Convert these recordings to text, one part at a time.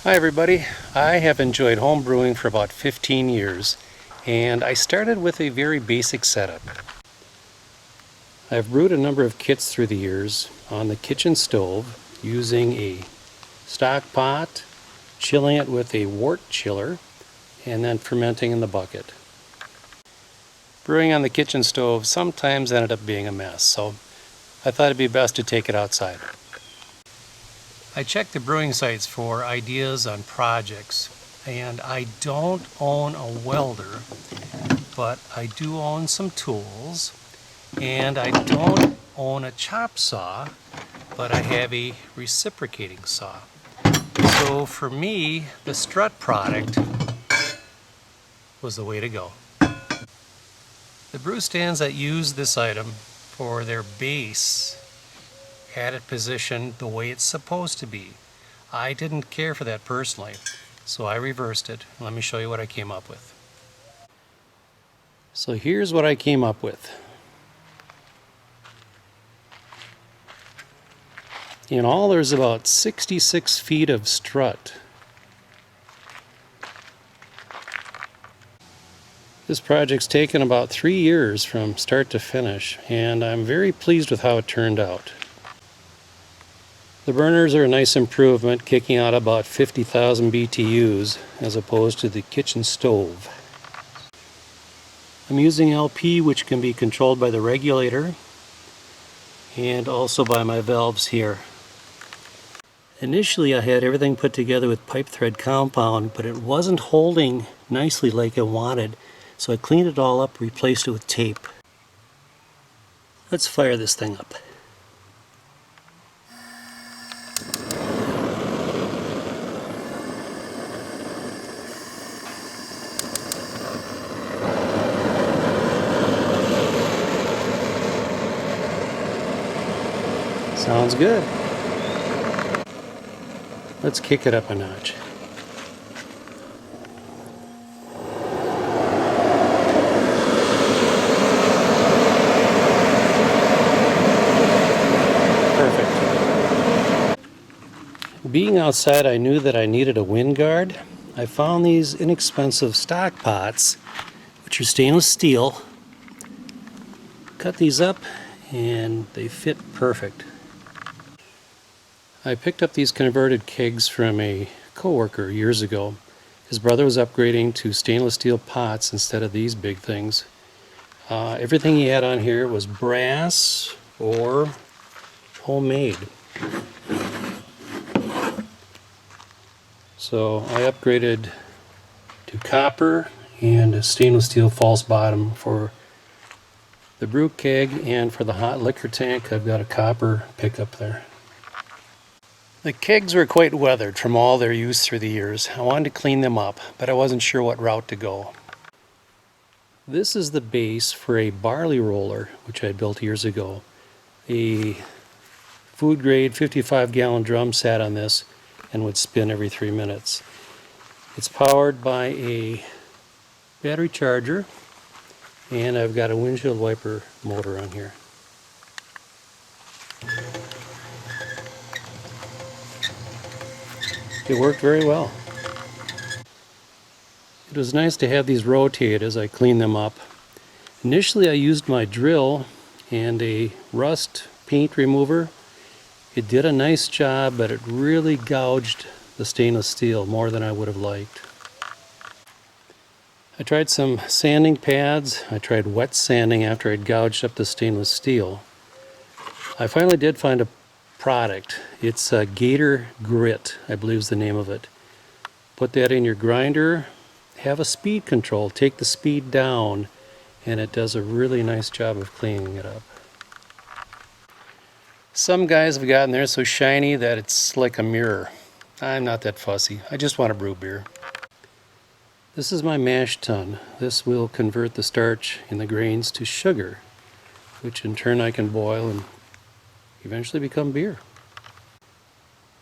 Hi everybody, I have enjoyed home brewing for about 15 years and I started with a very basic setup. I've brewed a number of kits through the years on the kitchen stove using a stock pot, chilling it with a wort chiller, and then fermenting in the bucket. Brewing on the kitchen stove sometimes ended up being a mess, so I thought it'd be best to take it outside. I checked the brewing sites for ideas on projects, and I don't own a welder, but I do own some tools, and I don't own a chop saw, but I have a reciprocating saw. So for me, the strut product was the way to go. The brew stands that use this item for their base had it positioned the way it's supposed to be. I didn't care for that personally, so I reversed it. Let me show you what I came up with. So here's what I came up with. In all, there's about 66 feet of strut. This project's taken about 3 years from start to finish, and I'm very pleased with how it turned out. The burners are a nice improvement, kicking out about 50,000 BTUs as opposed to the kitchen stove. I'm using LP, which can be controlled by the regulator and also by my valves here. Initially I had everything put together with pipe thread compound, but it wasn't holding nicely like I wanted, so I cleaned it all up, replaced it with tape. Let's fire this thing up. Sounds good. Let's kick it up a notch. Perfect. Being outside, I knew that I needed a wind guard. I found these inexpensive stock pots, which are stainless steel. Cut these up and they fit perfect. I picked up these converted kegs from a coworker years ago. His brother was upgrading to stainless steel pots instead of these big things. Everything he had on here was brass or homemade. So I upgraded to copper and a stainless steel false bottom for the brew keg, and for the hot liquor tank I've got a copper pickup there. The kegs were quite weathered from all their use through the years. I wanted to clean them up, but I wasn't sure what route to go. This is the base for a barley roller, which I built years ago. A food grade 55-gallon drum sat on this and would spin every 3 minutes. It's powered by a battery charger, and I've got a windshield wiper motor on here. It worked very well. It was nice to have these rotate as I cleaned them up. Initially I used my drill and a rust paint remover. It did a nice job, but it really gouged the stainless steel more than I would have liked. I tried some sanding pads. I tried wet sanding after I'd gouged up the stainless steel. I finally did find a product. It's a Gator Grit, I believe is the name of it. Put that in your grinder, have a speed control, take the speed down, and it does a really nice job of cleaning it up. Some guys have gotten there so shiny that it's like a mirror. I'm not that fussy. I just want to brew beer. This is my mash tun. This will convert the starch in the grains to sugar, which in turn I can boil and eventually become beer.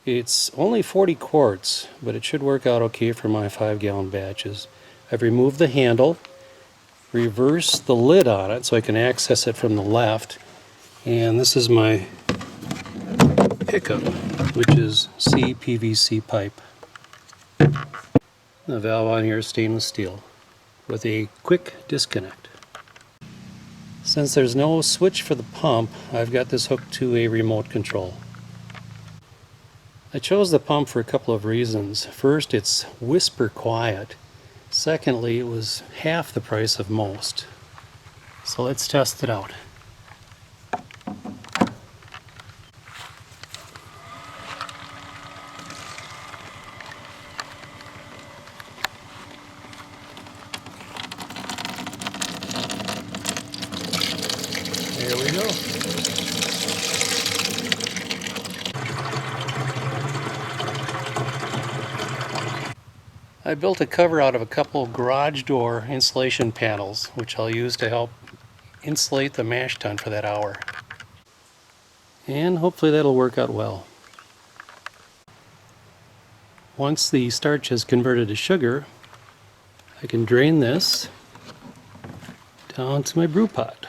It's only 40 quarts, but it should work out okay for my 5-gallon batches. I've removed the handle, reversed the lid on it so I can access it from the left, and this is my pickup, which is CPVC pipe. The valve on here is stainless steel with a quick disconnect. Since there's no switch for the pump, I've got this hooked to a remote control. I chose the pump for a couple of reasons. First, it's whisper quiet. Secondly, it was half the price of most. So let's test it out. There we go. I built a cover out of a couple of garage door insulation panels, which I'll use to help insulate the mash tun for that hour. And hopefully that'll work out well. Once the starch has converted to sugar, I can drain this down to my brew pot.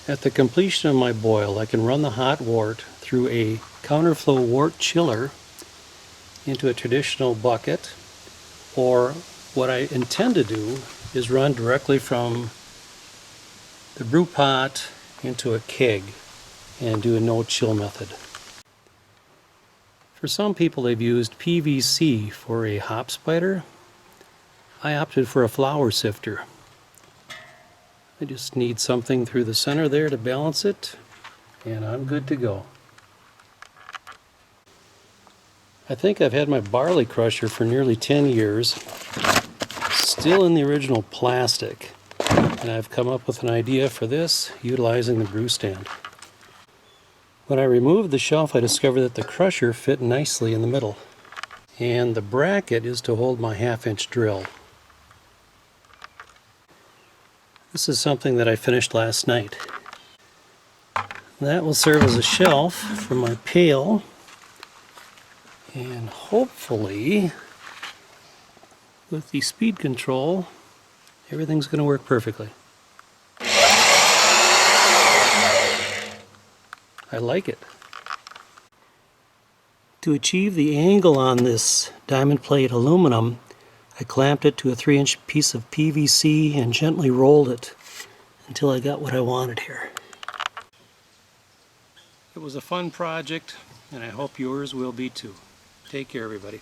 At the completion of my boil, I can run the hot wort through a counterflow wort chiller into a traditional bucket, or what I intend to do is run directly from the brew pot into a keg and do a no chill method. For some people, they've used PVC for a hop spider. I opted for a flour sifter. I just need something through the center there to balance it, and I'm good to go. I think I've had my barley crusher for nearly 10 years, still in the original plastic, and I've come up with an idea for this utilizing the brew stand. When I removed the shelf, I discovered that the crusher fit nicely in the middle, and the bracket is to hold my 1/2-inch drill. This is something that I finished last night. That will serve as a shelf for my pail, and hopefully with the speed control everything's going to work perfectly. I like it. To achieve the angle on this diamond plate aluminum, I clamped it to a 3-inch piece of PVC and gently rolled it until I got what I wanted here. It was a fun project, and I hope yours will be too. Take care, everybody.